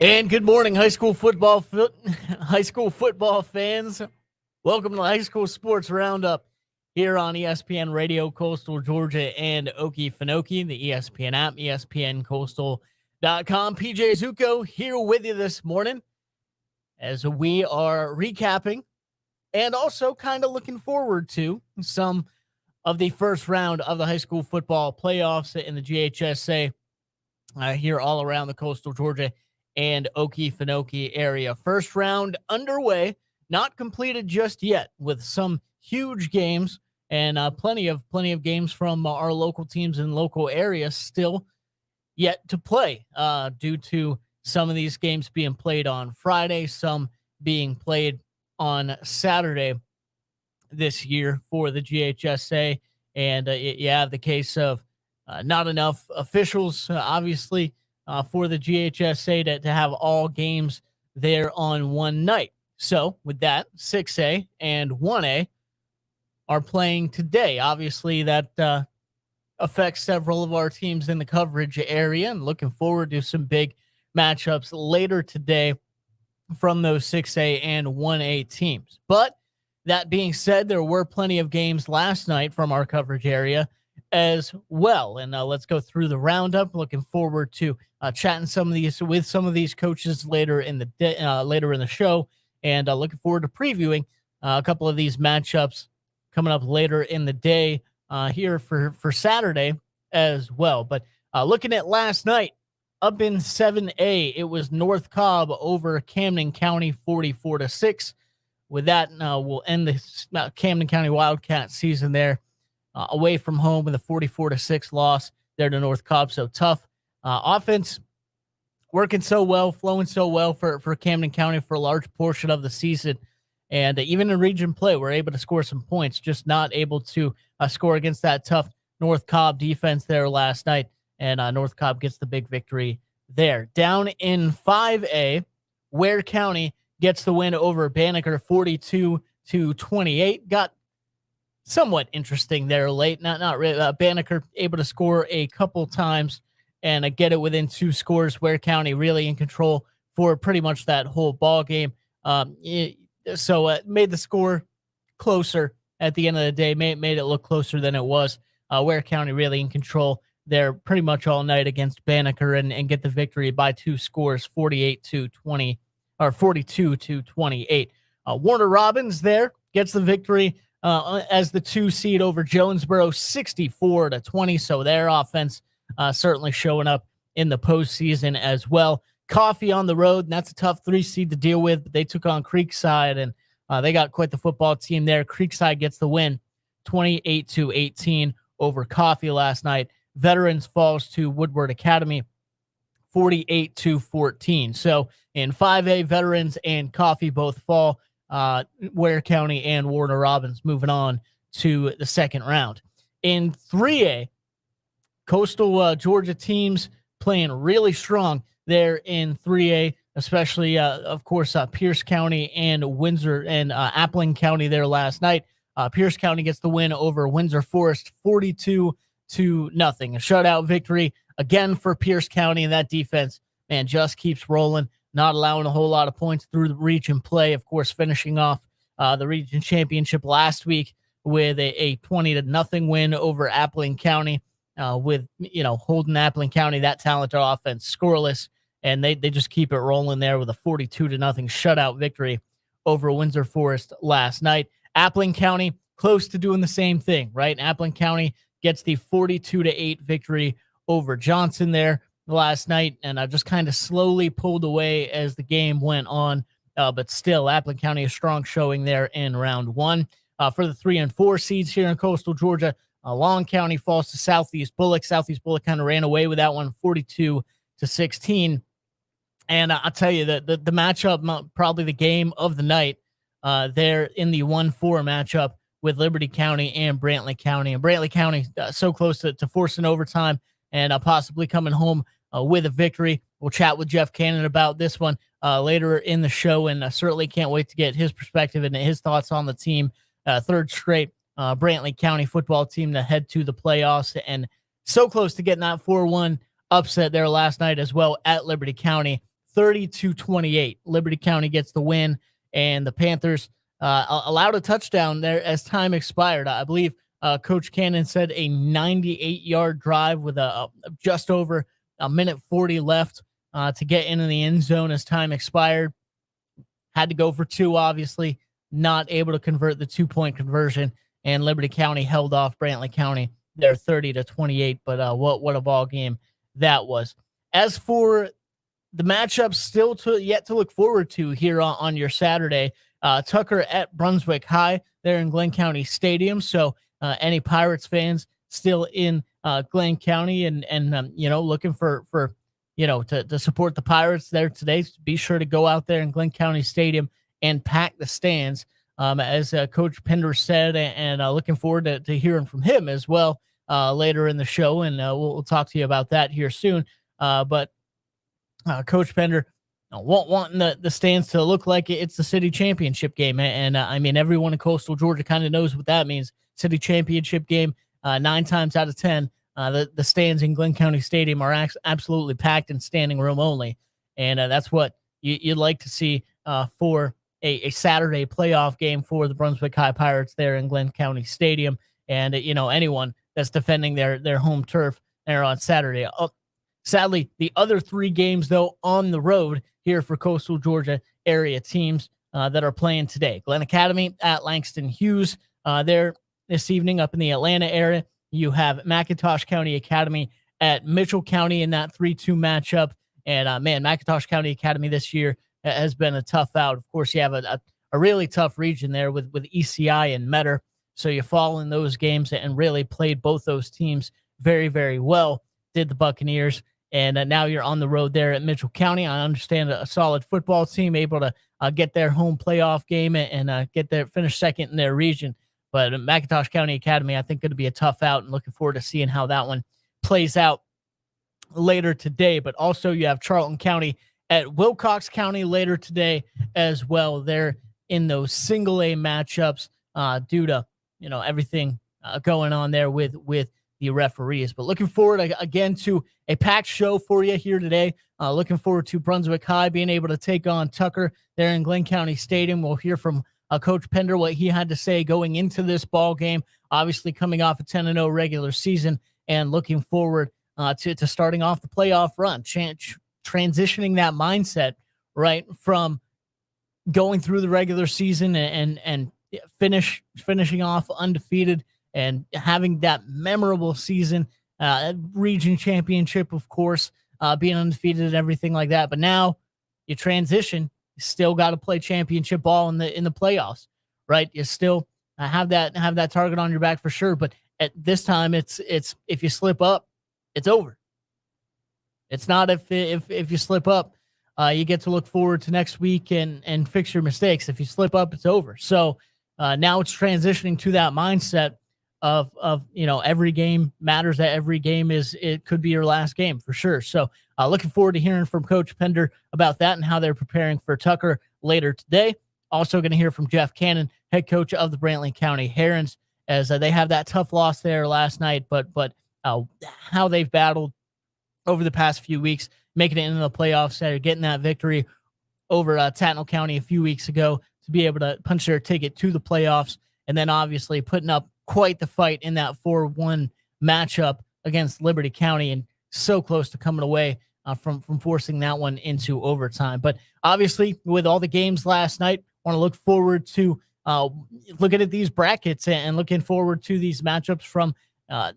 And good morning, high school football fans. Welcome to the High School Sports Roundup here on ESPN Radio, Coastal Georgia, and Okefenokee, the ESPN app, ESPNCoastal.com. PJ Zucco here with you this morning as we are recapping and also kind of looking forward to some of the first round of the high school football playoffs in the GHSA here all around the Coastal Georgia and Okefenokee area. First round underway, not completed just yet, with some huge games and plenty of games from our local teams in local areas still yet to play due to some of these games being played on Friday, some being played on Saturday this year for the GHSA. And you have the case of not enough officials, obviously, for the GHSA to have all games there on one night. So with that, 6A and 1A are playing today. Obviously, that affects several of our teams in the coverage area, and looking forward to some big matchups later today from those 6A and 1A teams. But that being said, there were plenty of games last night from our coverage area as well. And let's go through the roundup. Looking forward to chatting with some of these coaches later in the show, and looking forward to previewing a couple of these matchups coming up later in the day here for Saturday as well. But looking at last night, up in 7A, it was North Cobb over Camden County 44-6. With that, we'll end the Camden County Wildcat season there away from home with a 44-6 loss there to North Cobb. So tough offense, working so well, flowing so well for Camden County for a large portion of the season. And even in region play, we're able to score some points, just not able to score against that tough North Cobb defense there last night. And North Cobb gets the big victory there. Down in 5A, Ware County gets the win over Banneker 42-28. Got somewhat interesting there late. Not really. Banneker able to score a couple times and get it within two scores. Ware County really in control for pretty much that whole ball game. So made the score closer at the end of the day. Made it look closer than it was. Ware County really in control there pretty much all night against Banneker and get the victory by two scores, 48-20 or 42-28. Warner Robins there gets the victory as the 2 seed over Jonesboro, 64-20. So their offense certainly showing up in the postseason as well. Coffee on the road, and that's a tough 3 seed to deal with, but they took on Creekside, and they got quite the football team there. Creekside gets the win, 28-18 over Coffee last night. Veterans falls to Woodward Academy, 48-14. So in 5A, Veterans and Coffee both fall. Ware County and Warner Robins moving on to the second round. In 3A, Coastal Georgia teams playing really strong there in 3A, especially, of course, Pierce County and Windsor and Appling County there last night. Pierce County gets the win over Windsor Forest, 42-0. A shutout victory again for Pierce County, and that defense, man, just keeps rolling, not allowing a whole lot of points through the region play. Of course, finishing off the region championship last week with a 20-0 win over Appling County, with holding Appling County, that talented offense, scoreless, and they just keep it rolling there with a 42-0 shutout victory over Windsor Forest last night. Appling County close to doing the same thing, right? Appling County gets the 42-8 victory over Johnson there last night, and just kind of slowly pulled away as the game went on. But still, Appling County a strong showing there in round 1. For the 3 and 4 seeds here in Coastal Georgia, Long County falls to Southeast Bullock. Southeast Bullock kind of ran away with that one, 42-16. And I'll tell you that the matchup, probably the game of the night, there in the 1-4 matchup with Liberty County and Brantley County. And Brantley County so close to forcing overtime and possibly coming home with a victory. We'll chat with Jeff Cannon about this one later in the show, and certainly can't wait to get his perspective and his thoughts on the team. Third straight Brantley County football team to head to the playoffs, and so close to getting that 4-1 upset there last night as well at Liberty County, 30-28. Liberty County gets the win, and the Panthers allowed a touchdown there as time expired. I believe Coach Cannon said a 98-yard drive with just over a minute 40 left to get into the end zone as time expired. Had to go for two, obviously, not able to convert the 2-point conversion, and Liberty County held off Brantley County there 30-28. But what a ball game that was. As for the matchups still yet to look forward to here on your Saturday, Tucker at Brunswick High there in Glenn County Stadium. So any Pirates fans still in Glenn County and looking for to support the Pirates there today, be sure to go out there in Glenn County Stadium and pack the stands, as Coach Pender said, and looking forward to hearing from him as well later in the show, and we'll talk to you about that here soon. But Coach Pender wanting the stands to look like it's the city championship game, and I mean, everyone in coastal Georgia kind of knows what that means. City championship game, 9 times out of 10. The stands in Glenn County Stadium are absolutely packed and standing room only. And that's what you'd like to see for a Saturday playoff game for the Brunswick High Pirates there in Glenn County Stadium. And, anyone that's defending their home turf there on Saturday. Sadly, the other 3 games, though, on the road here for coastal Georgia area teams that are playing today. Glen Academy at Langston Hughes there this evening up in the Atlanta area. You have McIntosh County Academy at Mitchell County in that 3-2 matchup. And, McIntosh County Academy this year has been a tough out. Of course, you have a really tough region there with ECI and Metter. So you fall in those games and really played both those teams very, very well, did the Buccaneers. And now you're on the road there at Mitchell County. I understand a solid football team able to get their home playoff game and finish second in their region. But McIntosh County Academy, I think, going to be a tough out, and looking forward to seeing how that one plays out later today. But also you have Charlton County at Wilcox County later today as well. They're in those single A matchups due to everything going on there with the referees. But looking forward again to a packed show for you here today. Looking forward to Brunswick High being able to take on Tucker there in Glenn County Stadium. We'll hear from Coach Pender what he had to say going into this ball game, obviously coming off a 10-0 regular season and looking forward to starting off the playoff run, transitioning that mindset right from going through the regular season and finishing off undefeated and having that memorable season, region championship, of course, being undefeated and everything like that. But now you transition. You still got to play championship ball in the playoffs, right? You still have that target on your back for sure. But at this time, it's if you slip up, it's over. It's not if you slip up, you get to look forward to next week and fix your mistakes. If you slip up, it's over. So now it's transitioning to that mindset of every game matters. That every game it could be your last game for sure. So looking forward to hearing from Coach Pender about that and how they're preparing for Tucker later today. Also going to hear from Jeff Cannon, head coach of the Brantley County Herons, as they have that tough loss there last night, but how they've battled over the past few weeks, making it into the playoffs, getting that victory over Tattnall County a few weeks ago to be able to punch their ticket to the playoffs, and then obviously putting up quite the fight in that 4-1 matchup against Liberty County, and so close to coming away from forcing that one into overtime. But obviously, with all the games last night, want to look forward to looking at these brackets and looking forward to these matchups from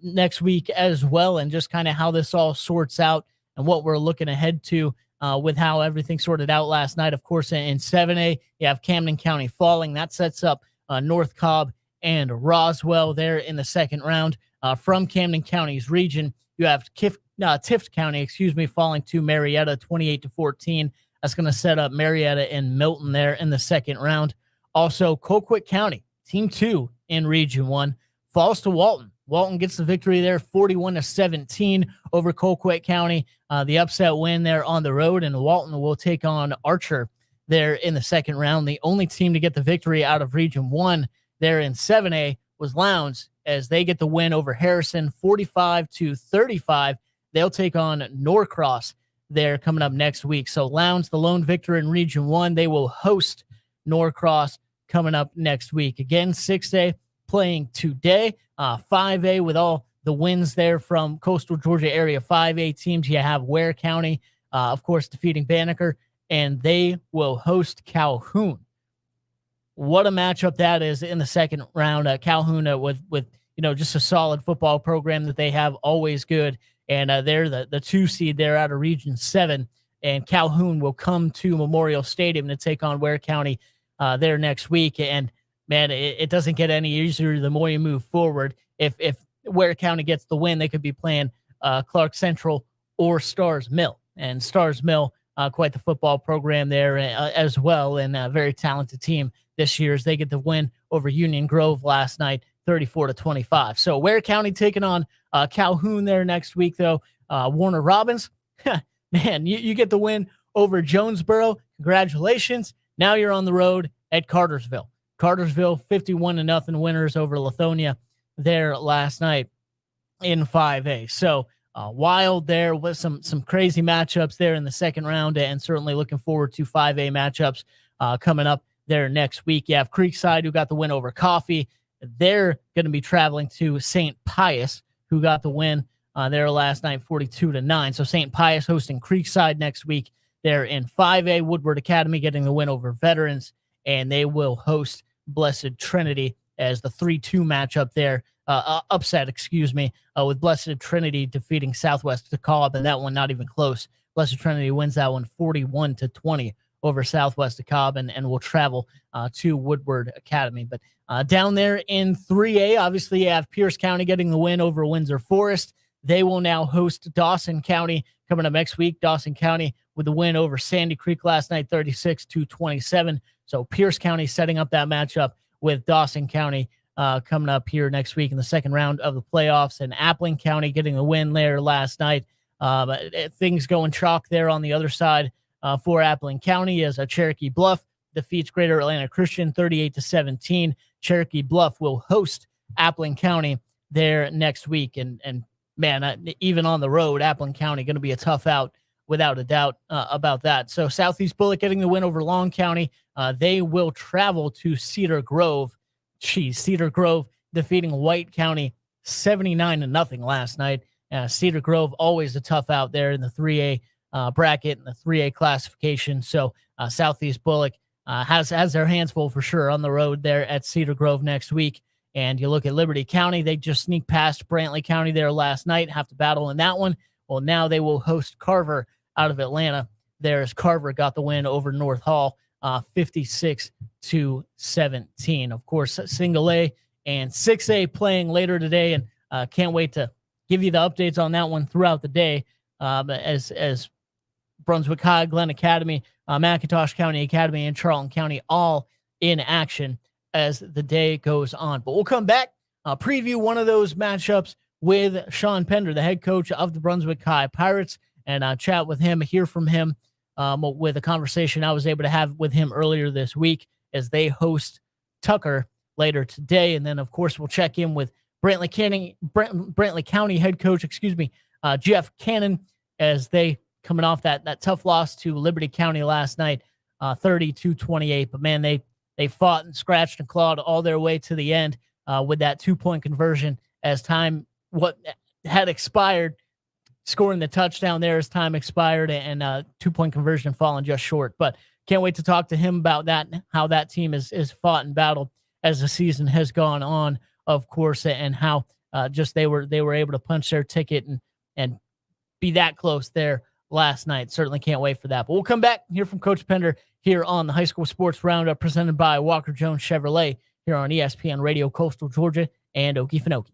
next week as well, and just kind of how this all sorts out and what we're looking ahead to with how everything sorted out last night. Of course, in 7A, you have Camden County falling. That sets up North Cobb and Roswell there in the second round. From Camden County's region, you have Tift County, falling to Marietta 28-14. That's going to set up Marietta and Milton there in the second round. Also, Colquitt County, Team 2 in Region 1, falls to Walton. Walton gets the victory there, 41-17 over Colquitt County. The upset win there on the road, and Walton will take on Archer there in the second round. The only team to get the victory out of Region 1 there in 7A was Lowndes, as they get the win over Harrison, 45-35. They'll take on Norcross there coming up next week. So Lowndes, the lone victor in Region 1, they will host Norcross coming up next week. Again, 6A playing today. 5A with all the wins there from coastal Georgia area 5A teams. You have Ware County, of course, defeating Banneker, and they will host Calhoun. What a matchup that is in the second round. Calhoun with just a solid football program that they have, always good, and they're the 2 seed there out of Region 7, and Calhoun will come to Memorial Stadium to take on Ware County there next week. And man, it doesn't get any easier the more you move forward. If Ware County gets the win, they could be playing Clark Central or Stars Mill, and Stars Mill, quite the football program there as well, and a very talented team this year as they get the win over Union Grove last night, 34-25. So Ware County taking on Calhoun there next week, though. Warner Robins, man, you get the win over Jonesboro. Congratulations. Now you're on the road at Cartersville. Cartersville, 51-0 winners over Lithonia there last night in 5A. So wild there with some crazy matchups there in the second round, and certainly looking forward to 5A matchups coming up there next week. You have Creekside, who got the win over Coffee. They're going to be traveling to St. Pius, who got the win there last night, 42-9. So St. Pius hosting Creekside next week. They're in 5A. Woodward Academy getting the win over Veterans, and they will host Blessed Trinity as the 3-2 matchup there. Upset, with Blessed Trinity defeating Southwest DeKalb, and that one not even close. Blessed Trinity wins that one 41-20 over Southwest DeKalb, and will travel to Woodward Academy. But down there in 3A, obviously you have Pierce County getting the win over Windsor Forest. They will now host Dawson County coming up next week. Dawson County with the win over Sandy Creek last night, 36-27. So Pierce County setting up that matchup with Dawson County coming up here next week in the second round of the playoffs, and Appling County getting the win there last night. Things going chalk there on the other side for Appling County as Cherokee Bluff defeats Greater Atlanta Christian 38-17. Cherokee Bluff will host Appling County there next week, and man, even on the road, Appling County going to be a tough out without a doubt about that. So Southeast Bullock getting the win over Long County. They will travel to Cedar Grove. Cedar Grove defeating White County 79-0 last night. Cedar Grove always a tough out there in the 3A bracket and the 3A classification. So Southeast Bullock has their hands full for sure on the road there at Cedar Grove next week. And you look at Liberty County, they just sneaked past Brantley County there last night, have to battle in that one. Well, now they will host Carver out of Atlanta there as Carver got the win over North Hall, 56-17. Of course, single A and 6A playing later today, and can't wait to give you the updates on that one throughout the day as Brunswick High, Glen Academy, McIntosh County Academy, and Charlton County all in action as the day goes on. But we'll come back, preview one of those matchups with Sean Pender, the head coach of the Brunswick High Pirates, and chat with him, hear from him with a conversation I was able to have with him earlier this week as they host Tucker later today. And then, of course, we'll check in with Brantley County head coach, Jeff Cannon, as they coming off that tough loss to Liberty County last night, 30-28. But, man, they fought and scratched and clawed all their way to the end with that 2-point conversion as time had expired, scoring the touchdown there as time expired, and 2-point conversion falling just short. But can't wait to talk to him about that, how that team is fought and battled as the season has gone on, of course, and how just they were able to punch their ticket and be that close there last night. Certainly can't wait for that. But we'll come back and hear from Coach Pender here on the High School Sports Roundup presented by Walker Jones Chevrolet here on ESPN Radio, Coastal Georgia and Okefenokee.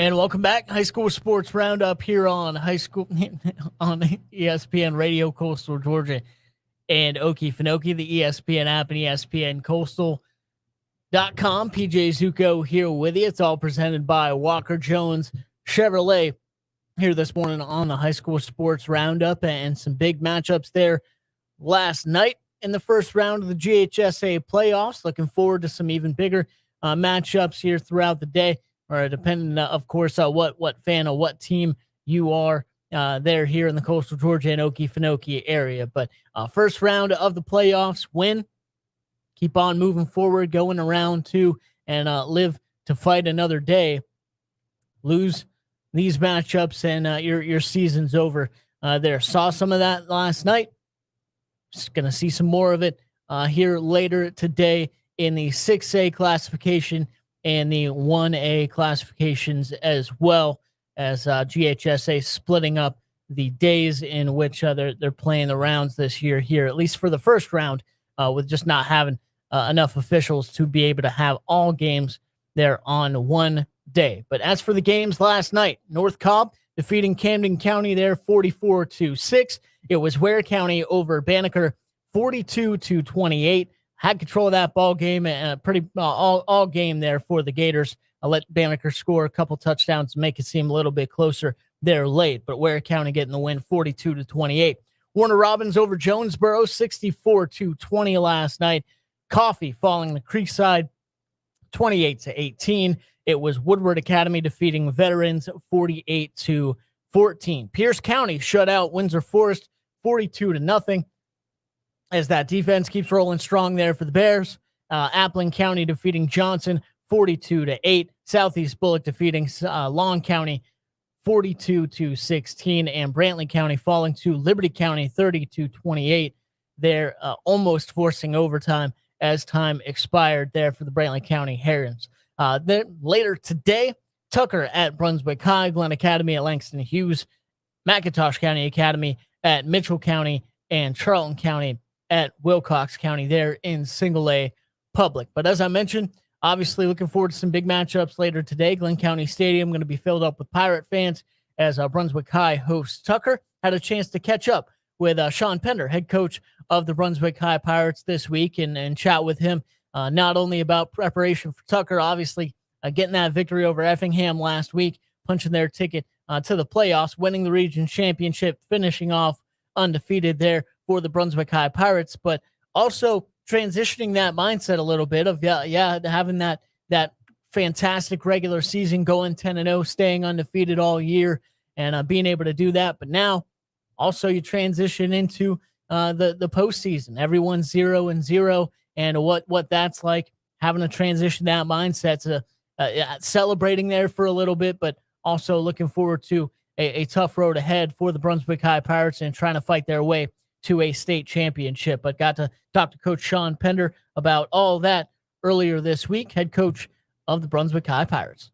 And welcome back, High School Sports Roundup here on High School on ESPN Radio, Coastal Georgia, and Okefenokee, the ESPN app, and ESPN Coastal.com. PJ Zucco here with you. It's all presented by Walker Jones Chevrolet here this morning on the High School Sports Roundup, and some big matchups there last night in the first round of the GHSA playoffs. Looking forward to some even bigger matchups here throughout the day, or depending, of course, what fan or what team you are there here in the Coastal Georgia and Okefenokee area. But first round of the playoffs, win, keep on moving forward, going around two, and live to fight another day. Lose these matchups, and your season's over there. Saw some of that last night. Just going to see some more of it here later today in the 6A classification and the 1A classifications, as well as GHSA splitting up the days in which they're playing the rounds this year here, at least for the first round, with just not having enough officials to be able to have all games there on one day. But as for the games last night, North Cobb defeating Camden County there 44-6. It was Ware County over Banneker 42-28. Had control of that ball game and pretty all game there for the Gators. I let Banneker score a couple touchdowns to make it seem a little bit closer there late, but Ware County getting the win 42-28. Warner Robins over Jonesboro 64-20 last night. Coffee falling the Creekside 28-18. It was Woodward Academy defeating Veterans 48-14. Pierce County shut out Windsor Forest 42-0. As that defense keeps rolling strong there for the Bears. Appling County defeating Johnson 42-8. Southeast Bullock defeating Long County 42-16, and Brantley County falling to Liberty County 30-28. They're almost forcing overtime as time expired there for the Brantley County Herons. Then later today, Tucker at Brunswick High, Glen Academy at Langston Hughes, McIntosh County Academy at Mitchell County, and Charlton County at Wilcox County there in Single A Public. But as I mentioned, obviously looking forward to some big matchups later today. Glen County Stadium going to be filled up with Pirate fans as Brunswick High hosts Tucker. Had a chance to catch up with Sean Pender, head coach of the Brunswick High Pirates this week, and chat with him not only about preparation for Tucker, obviously getting that victory over Effingham last week, punching their ticket to the playoffs, winning the region championship, finishing off undefeated there for the Brunswick High Pirates, but also transitioning that mindset a little bit of having that fantastic regular season, going 10-0, staying undefeated all year, and being able to do that. But now also you transition into the postseason. Everyone's 0-0, and what that's like, having to transition that mindset to celebrating there for a little bit, but also looking forward to a tough road ahead for the Brunswick High Pirates and trying to fight their way to a state championship. But got to talk to Coach Sean Pender about all that earlier this week, head coach of the Brunswick High Pirates.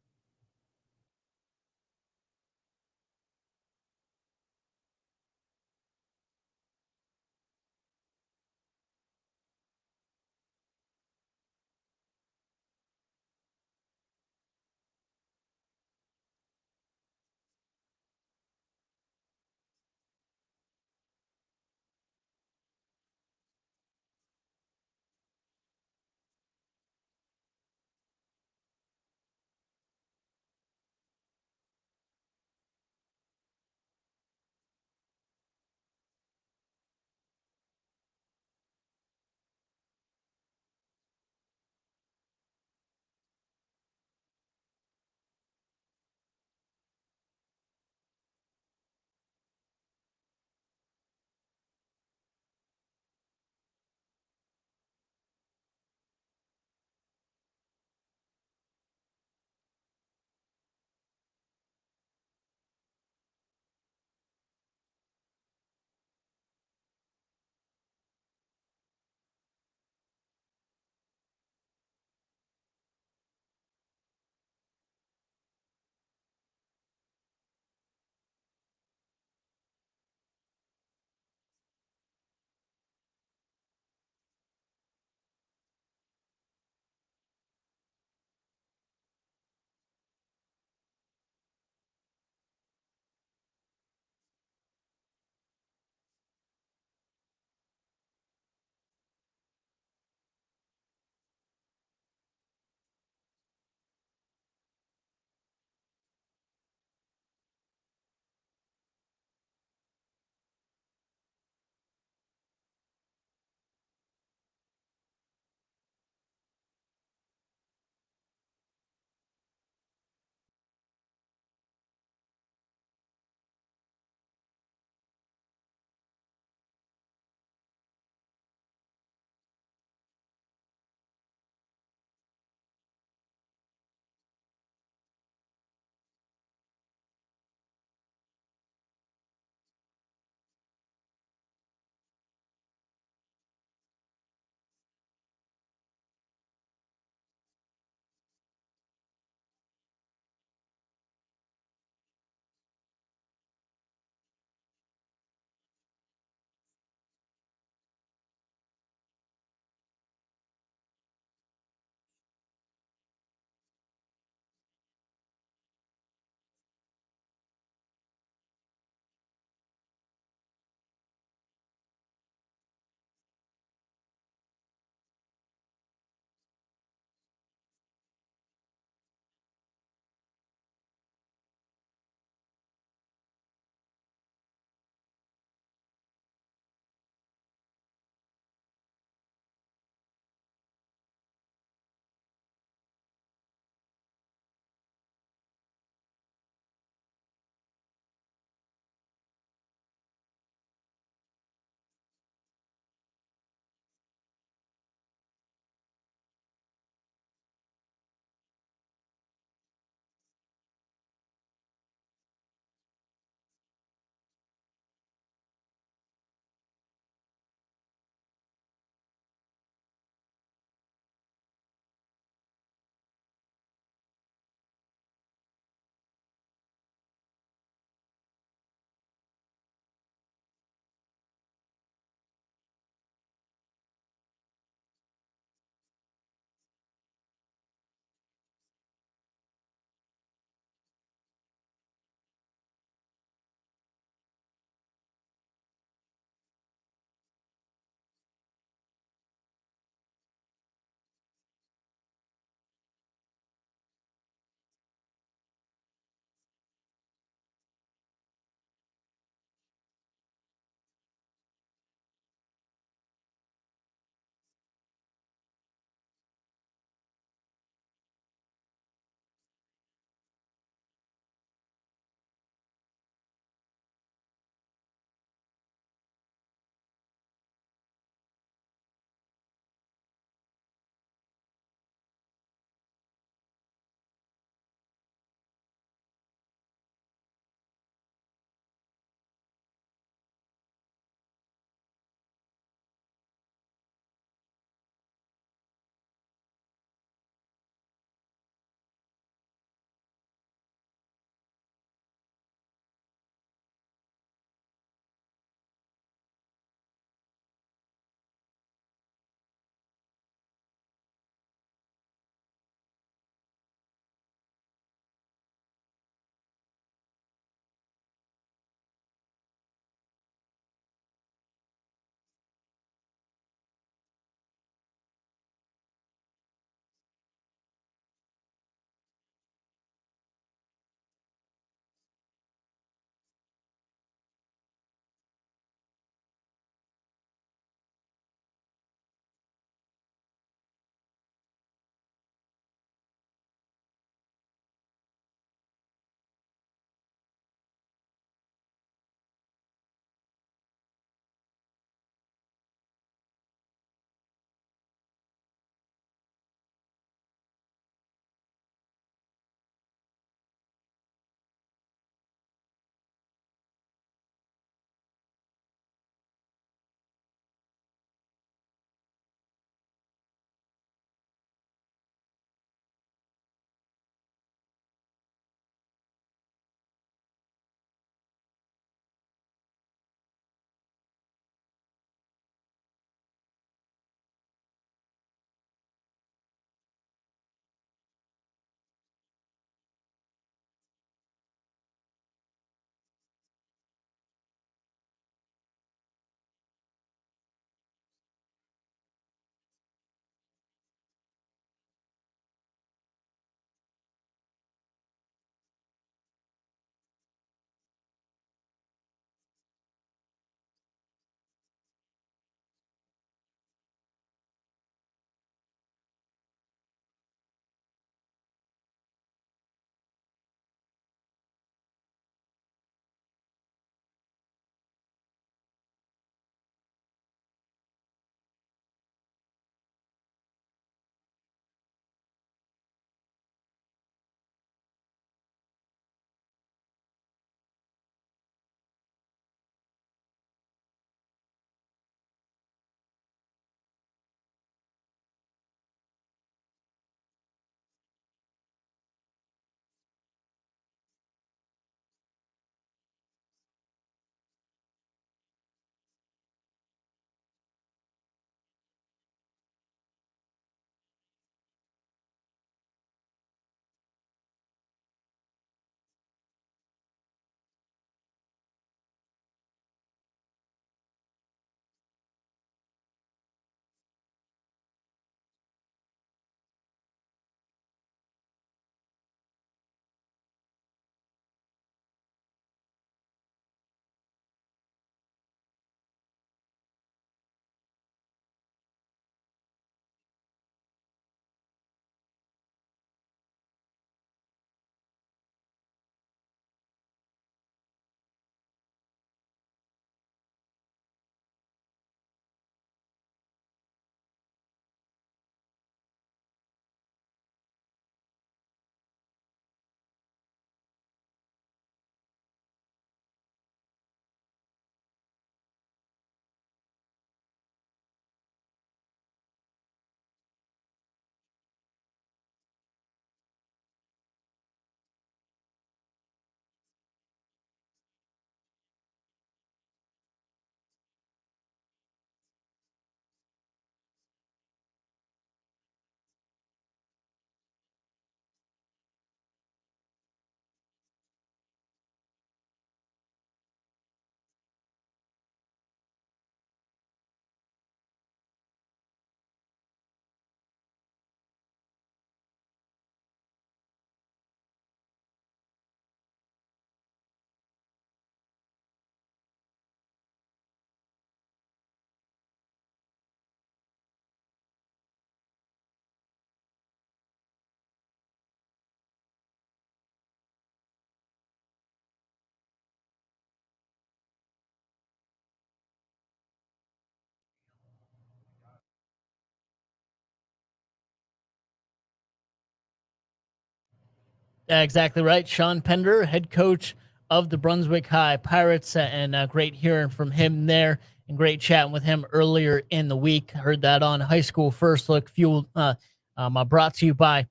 Yeah, exactly right. Sean Pender, head coach of the Brunswick High Pirates, and great hearing from him there, and great chatting with him earlier in the week. Heard that on High School First Look, fueled, brought to you by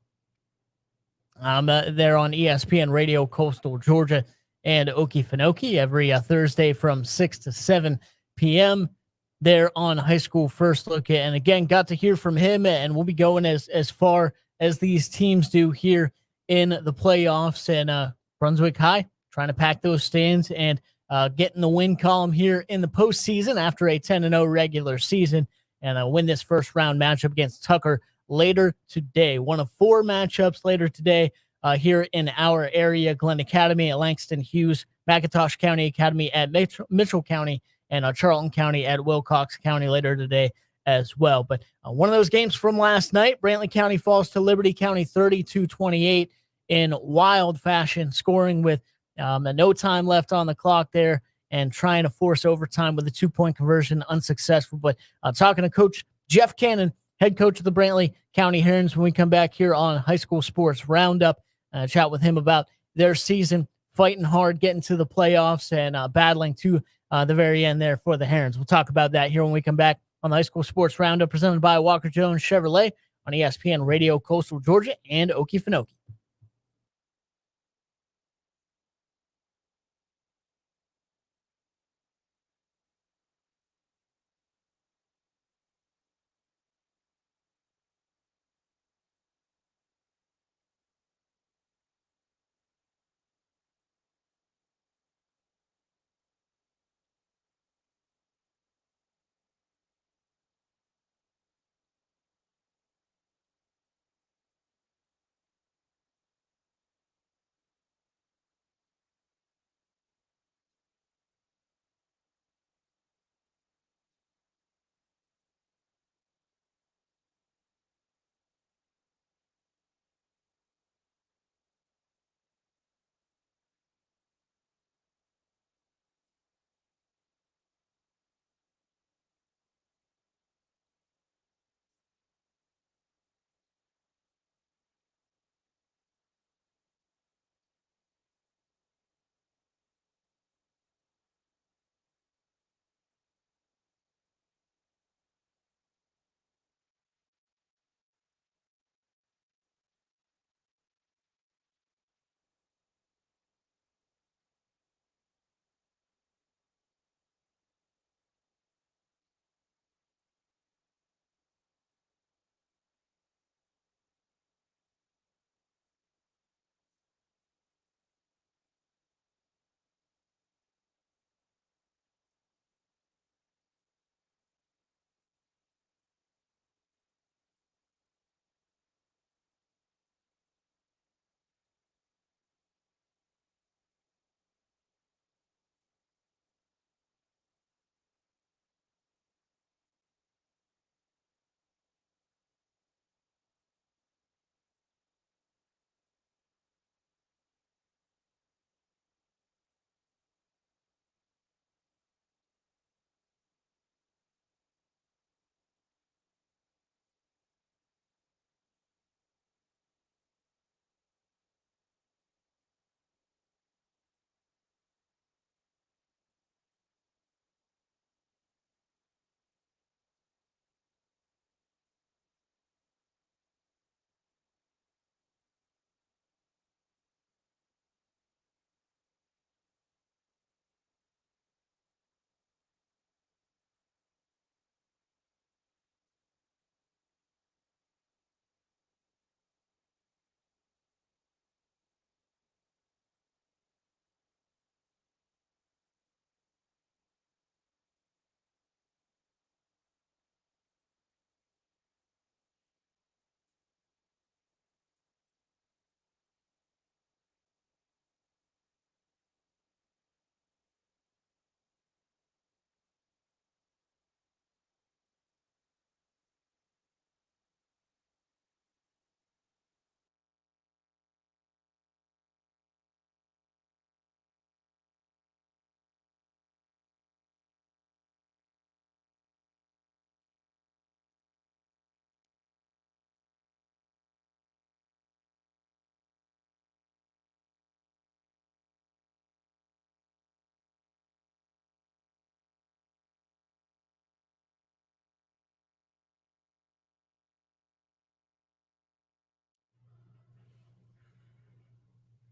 there on ESPN Radio, Coastal Georgia and Okefenokee every Thursday from 6 to 7 p.m. there on High School First Look. And again, got to hear from him, and we'll be going as far as these teams do here in the playoffs. And Brunswick High trying to pack those stands and get in the win column here in the postseason after a 10-0 regular season, and win this first round matchup against Tucker later today. One of four matchups later today here in our area: Glen Academy at Langston Hughes, McIntosh County Academy at Mitchell County, and Charlton County at Wilcox County later today as well. But one of those games from last night, Brantley County falls to Liberty County 32-28 in wild fashion, scoring with no time left on the clock there and trying to force overtime with a 2-point conversion, unsuccessful. But talking to Coach Jeff Cannon, head coach of the Brantley County Herons, when we come back here on High School Sports Roundup, chat with him about their season, fighting hard, getting to the playoffs, and battling to the very end there for the Herons. We'll talk about that here when we come back on the High School Sports Roundup, presented by Walker Jones Chevrolet on ESPN Radio, Coastal Georgia and Okefenokee.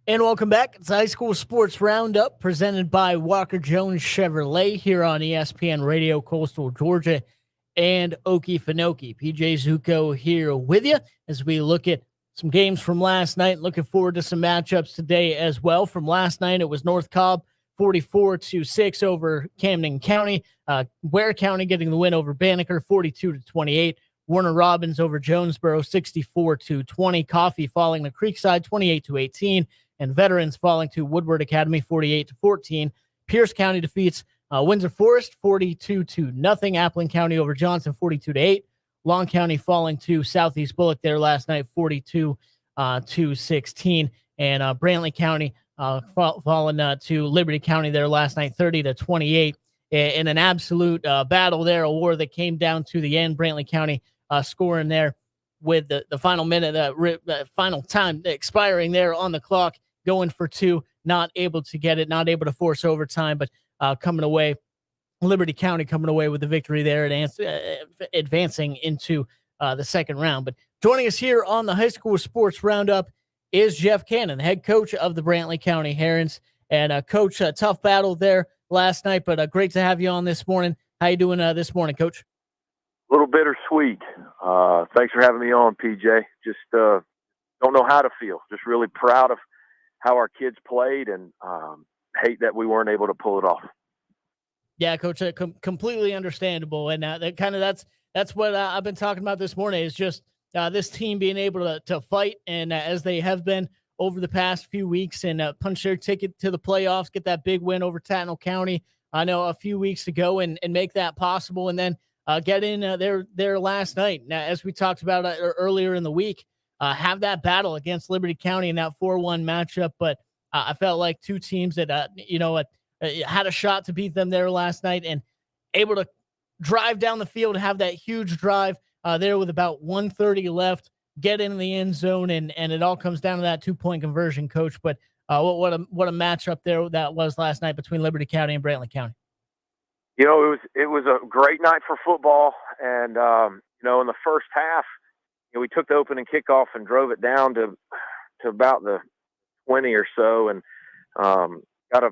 And welcome back. It's High School Sports Roundup presented by Walker Jones Chevrolet here on ESPN Radio, Coastal Georgia and Okefenokee. PJ Zucco here with you as we look at some games from last night. Looking forward to some matchups today as well. From last night, it was North Cobb 44-6 over Camden County. Ware County getting the win over Banneker 42-28. Warner Robins over Jonesboro 64-20. Coffee falling to Creekside 28-18. And Veterans falling to Woodward Academy 48-14. Pierce County defeats Windsor Forest 42-0. Appling County over Johnson 42-8. Long County falling to Southeast Bullock there last night 42-16. And Brantley County falling to Liberty County there last night 30-28. In an absolute battle there, a war that came down to the end. Brantley County scoring there with the final minute, final time expiring there on the clock, going for two, not able to get it, not able to force overtime, but coming away, Liberty County coming away with the victory there and advancing into the second round. But joining us here on the High School Sports Roundup is Jeff Cannon, the head coach of the Brantley County Herons. And Coach, a tough battle there last night, but great to have you on this morning. How you doing this morning, Coach? A little bittersweet. Thanks for having me on, PJ. Just don't know how to feel. Just really proud of how our kids played, and hate that we weren't able to pull it off. Yeah, Coach, completely understandable. And that's what I've been talking about this morning, is just this team being able to fight, and as they have been over the past few weeks, and punch their ticket to the playoffs, get that big win over Tattnall County, I know, a few weeks ago, and make that possible, and then get in there last night. Now, as we talked about earlier in the week, have that battle against Liberty County in that 4-1 matchup. But I felt like two teams that, had a shot to beat them there last night, and able to drive down the field, have that huge drive there with about 1:30 left, get in the end zone, and it all comes down to that 2-point conversion, Coach. But what a matchup there that was last night between Liberty County and Brantley County. You know, it was a great night for football, and in the first half, we took the opening kickoff and drove it down to about the 20 or so, and had a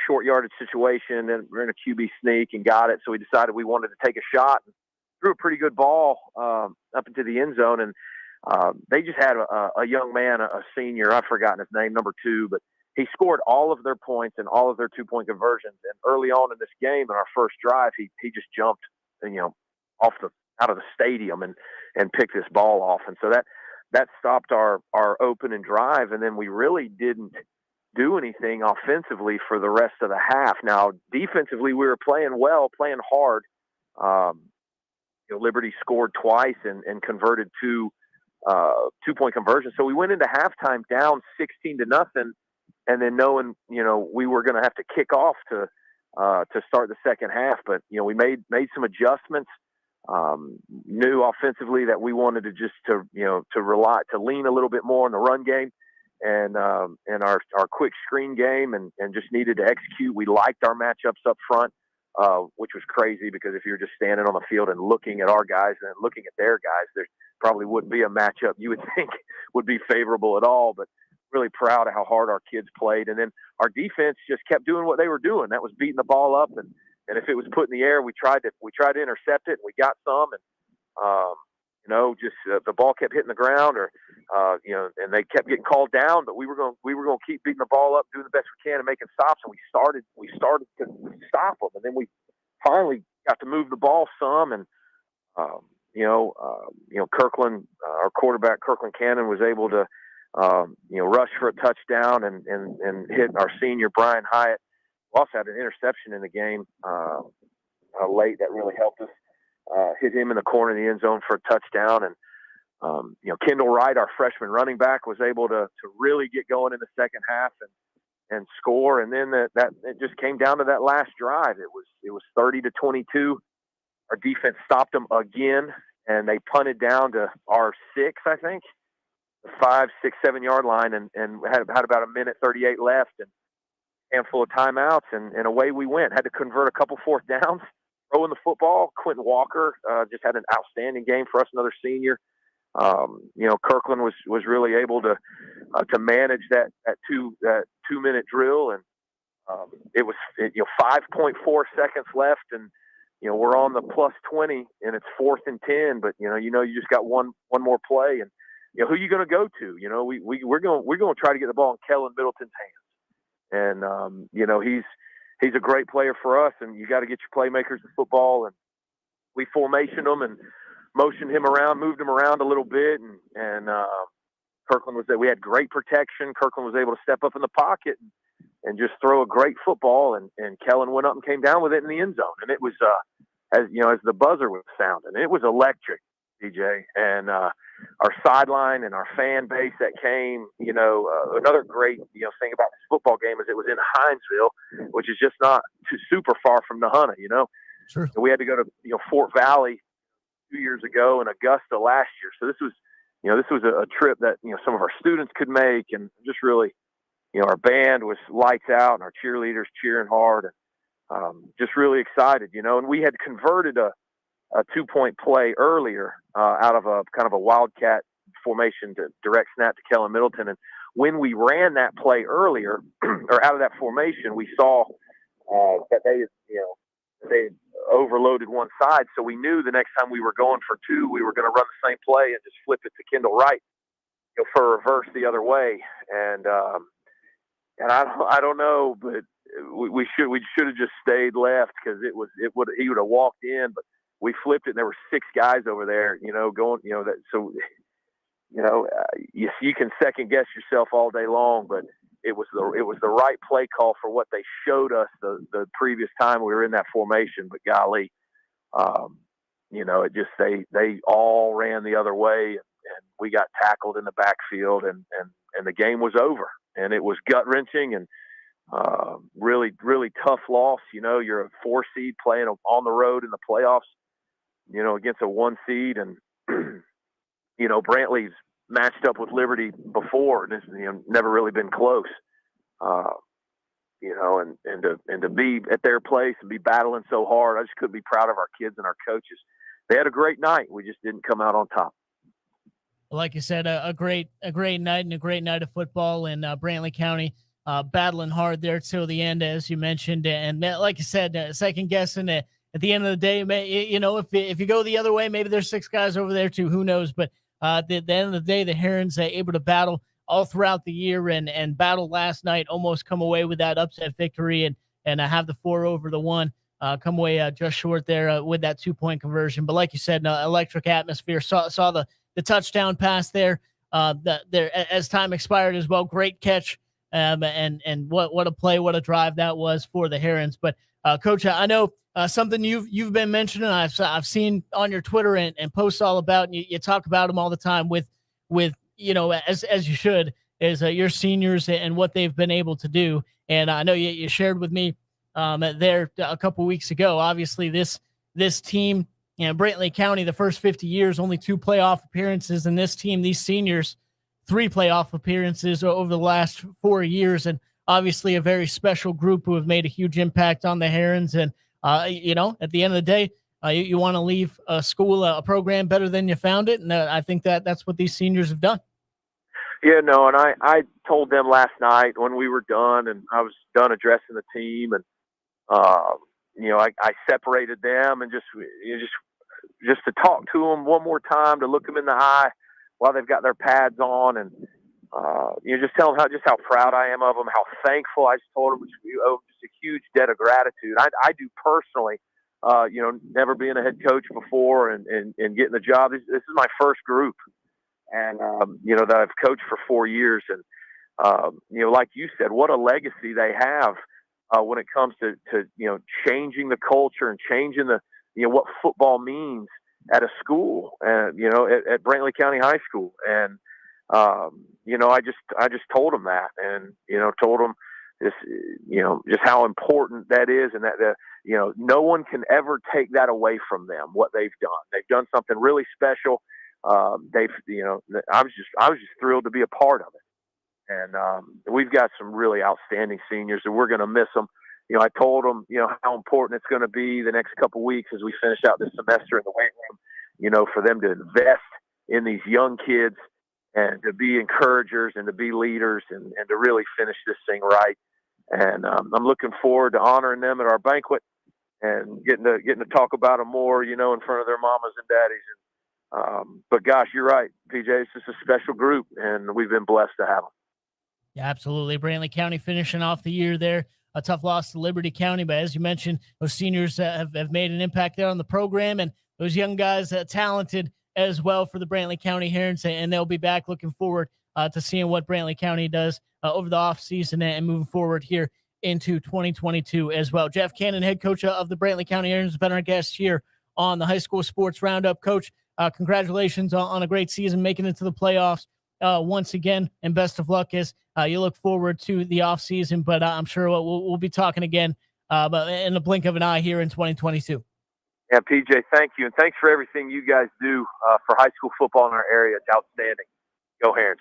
short yardage situation, and we're in a QB sneak and got it. So we decided we wanted to take a shot and threw a pretty good ball up into the end zone, and they just had a young man, a senior, I've forgotten his name, number 2, but he scored all of their points and all of their 2-point conversions. And early on in this game, in our first drive, he just jumped, out of the stadium and picked this ball off. And so that stopped our opening drive. And then we really didn't do anything offensively for the rest of the half. Now, defensively, we were playing well, playing hard. Liberty scored twice and converted 2-point conversions. So we went into halftime down 16-0. And then knowing, we were going to have to kick off to start the second half. But, we made some adjustments, knew offensively that we wanted to just to lean a little bit more on the run game and our quick screen game, and just needed to execute. We liked our matchups up front, which was crazy, because if you're just standing on the field and looking at our guys and looking at their guys, there probably wouldn't be a matchup you would think would be favorable at all. But really proud of how hard our kids played. And then our defense just kept doing what they were doing. That was beating the ball up. And if it was put in the air, we tried to intercept it, and we got some. And, the ball kept hitting the ground, and they kept getting called down, but we were going to keep beating the ball up, doing the best we can and making stops. And we started to stop them. And then we finally got to move the ball some. And, Kirkland, our quarterback, Kirkland Cannon, was able to, rush for a touchdown and hit our senior, Brian Hyatt. We also had an interception in the game late that really helped us. Hit him in the corner of the end zone for a touchdown. And, Kendall Wright, our freshman running back, was able to really get going in the second half and score. And then it just came down to that last drive. It was 30-22. Our defense stopped them again, and they punted down to our 6, I think. 5, 6, 7 yard line, and had about 1:38 left, and a handful of timeouts, and away we went. Had to convert a couple fourth downs, throwing the football. Quentin Walker just had an outstanding game for us, another senior. Kirkland was really able to to manage that 2-minute drill. And it was 5.4 seconds left, and we're on the +20, and it's 4th and 10. But you just got one more play, and who are you going to go to? We're going to try to get the ball in Kellen Middleton's hands, and he's a great player for us, and you got to get your playmakers in football. And we formationed him and motioned him around, moved him around a little bit, and Kirkland was there. We had great protection. Kirkland was able to step up in the pocket and just throw a great football, and Kellen went up and came down with it in the end zone. And it was, as the buzzer was sounding, it was electric, DJ. And our sideline and our fan base that came, another great, thing about this football game is it was in Hinesville, which is just not too super far from Nahunta, Sure. So we had to go to, Fort Valley 2 years ago and Augusta last year. So this was a trip that, some of our students could make, and just really, our band was lights out and our cheerleaders cheering hard, and just really excited, and we had converted a 2-point play earlier out of a kind of a wildcat formation to direct snap to Kellen Middleton. And when we ran that play earlier or out of that formation, we saw that they overloaded one side. So we knew the next time we were going for 2, we were going to run the same play and just flip it to Kendall Wright, for a reverse the other way. And I don't know, but we should have just stayed left, because he would have walked in, but we flipped it and there were 6 guys over there, going, that. So, you can second guess yourself all day long, but it was the right play call for what they showed us the previous time we were in that formation. But golly, it just, they all ran the other way, and we got tackled in the backfield, and the game was over. And it was gut wrenching, and really, really tough loss. You're a 4 seed playing on the road in the playoffs, against a 1 seed, and Brantley's matched up with Liberty before, and it's never really been close. And to be at their place and be battling so hard, I just couldn't be proud of our kids and our coaches. They had a great night. We just didn't come out on top. Like you said, a great night, and a great night of football in Brantley County, battling hard there till the end, as you mentioned. And like you said, second guessing it. At the end of the day, if you go the other way, maybe there's 6 guys over there too. Who knows? But at the end of the day, the Herons able to battle all throughout the year, and battle last night, almost come away with that upset victory, and have the 4 over the 1. Come away just short there with that 2-point conversion. But like you said, electric atmosphere. Saw the touchdown pass there. There as time expired as well. Great catch, and what a play, what a drive that was for the Herons. But Coach, I know something you've been mentioning. I've seen on your Twitter and posts all about, and you talk about them all the time with as you should, is your seniors and what they've been able to do. And I know you shared with me there a couple weeks ago. Obviously, this team, Brantley County, the first 50 years, only 2 playoff appearances, and this team, these seniors, 3 playoff appearances over the last 4 years, and obviously a very special group who have made a huge impact on the Herons. And at the end of the day, you want to leave a school, a program better than you found it, and I think that's what these seniors have done. Yeah, no, and I told them last night when we were done, and I was done addressing the team, and I separated them and just to talk to them one more time, to look them in the eye while they've got their pads on, and just tell them how proud I am of them, how thankful. I just told them we owe just a huge debt of gratitude. I do personally, never being a head coach before and getting the job. This is my first group, and that I've coached for 4 years, and like you said, what a legacy they have when it comes to changing the culture and changing the what football means at a school, and at Brantley County High School. And I just told them that, and told them this, just how important that is, and that no one can ever take that away from them. What they've done something really special. I was just thrilled to be a part of it. And we've got some really outstanding seniors, and we're going to miss them. I told them, how important it's going to be the next couple of weeks as we finish out this semester in the weight room, for them to invest in these young kids and to be encouragers and to be leaders and to really finish this thing right. And I'm looking forward to honoring them at our banquet and getting to talk about them more, in front of their mamas and daddies. But gosh, you're right, PJ. It's just a special group, and we've been blessed to have them. Yeah, absolutely. Brantley County finishing off the year there. A tough loss to Liberty County, but as you mentioned, those seniors have made an impact there on the program, and those young guys talented as well for the Brantley County Herons, and they'll be back. Looking forward to seeing what Brantley County does over the offseason and moving forward here into 2022 as well. Jeff Cannon, head coach of the Brantley County Herons, has been our guest here on the High School Sports Roundup. Coach, congratulations on a great season, making it to the playoffs once again, and best of luck as you look forward to the offseason. But I'm sure we'll be talking again but in the blink of an eye here in 2022. Yeah, PJ, thank you. And thanks for everything you guys do for high school football in our area. It's outstanding. Go Herons.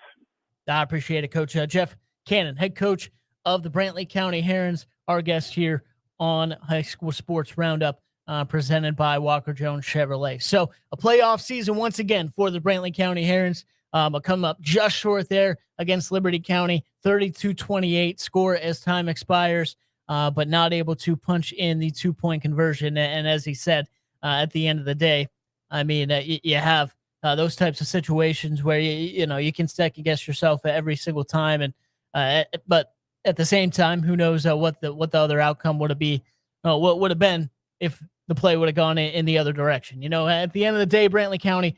I appreciate it, Coach. Jeff Cannon, head coach of the Brantley County Herons, our guest here on High School Sports Roundup, presented by Walker Jones Chevrolet. So a playoff season once again for the Brantley County Herons. Come up just short there against Liberty County, 32-28 score as time expires, but not able to punch in the 2-point conversion. And as he said, at the end of the day, I mean, you have those types of situations where you can second guess yourself every single time, and but at the same time, who knows what the other outcome would have been if the play would have gone in the other direction. At the end of the day, Brantley County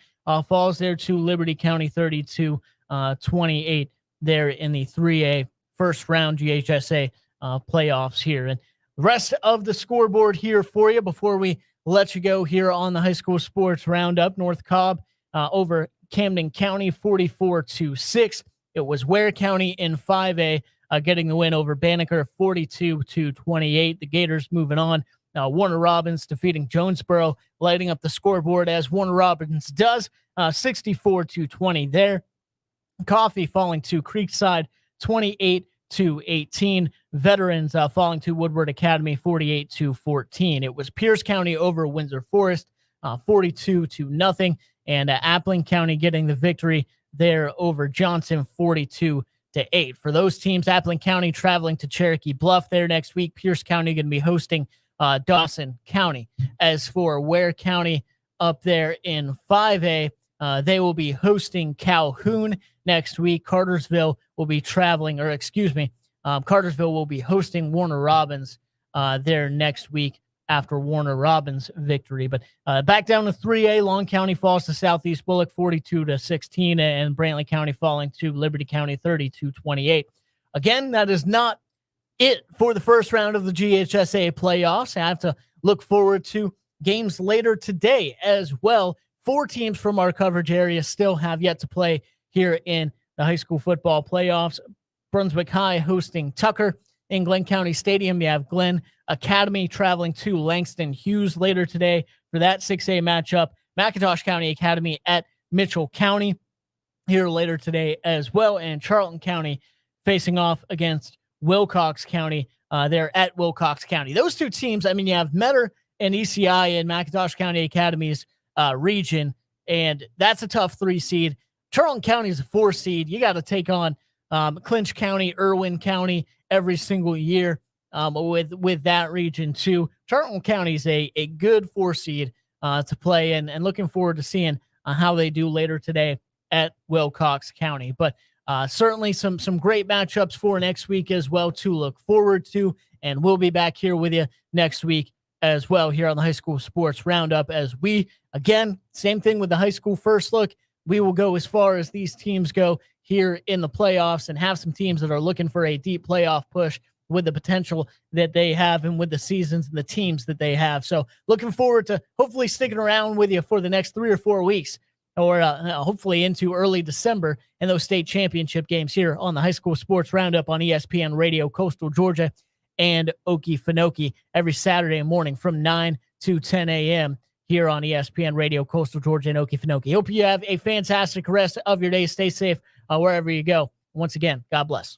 falls there to Liberty County 32-28 there in the 3A first round GHSA playoffs here. And the rest of the scoreboard here for you before we let you go here on the High School Sports Roundup. North Cobb over Camden County 44-6. It was Ware County in 5A getting the win over Banneker 42-28. The Gators moving on. Warner Robins defeating Jonesboro, lighting up the scoreboard as Warner Robins does, 64-20 there. Coffee falling to Creekside 28-18. Veterans falling to Woodward Academy 48-14. It was Pierce County over Windsor Forest 42-0, and Appling County getting the victory there over Johnson 42-8. For those teams, Appling County traveling to Cherokee Bluff there next week. Pierce County going to be hosting Dawson County. As for Ware County up there in 5A, they will be hosting Calhoun next week. Cartersville will be Cartersville will be hosting Warner Robins there next week after Warner Robins' victory. But back down to 3A, Long County falls to Southeast Bullock 42-16, and Brantley County falling to Liberty County 32-28. Again, that is not it for the first round of the GHSA playoffs. I have to look forward to games later today as well. 4 teams from our coverage area still have yet to play here in the high school football playoffs. Brunswick High hosting Tucker. In Glenn County Stadium, you have Glenn Academy traveling to Langston Hughes later today for that 6A matchup. McIntosh County Academy at Mitchell County here later today as well. And Charlton County facing off against Wilcox County. They're at Wilcox County. Those 2 teams, I mean, you have Metter and ECI in McIntosh County Academy's region, and that's a tough 3 seed. Charlton County is a 4 seed. You got to take on Clinch County, Irwin County every single year with that region too. Charlton County is a good 4 seed to play, and looking forward to seeing how they do later today at Wilcox County. But certainly some great matchups for next week as well to look forward to, and we'll be back here with you next week as well here on the High School Sports Roundup, as we, again, same thing with the high school first look. We will go as far as these teams go here in the playoffs and have some teams that are looking for a deep playoff push with the potential that they have and with the seasons and the teams that they have. So looking forward to hopefully sticking around with you for the next 3 or 4 weeks, or hopefully into early December in those state championship games here on the High School Sports Roundup on ESPN Radio, Coastal Georgia and Okefenokee every Saturday morning from 9 to 10 a.m. here on ESPN Radio, Coastal Georgia and Okefenokee. Hope you have a fantastic rest of your day. Stay safe wherever you go. Once again, God bless.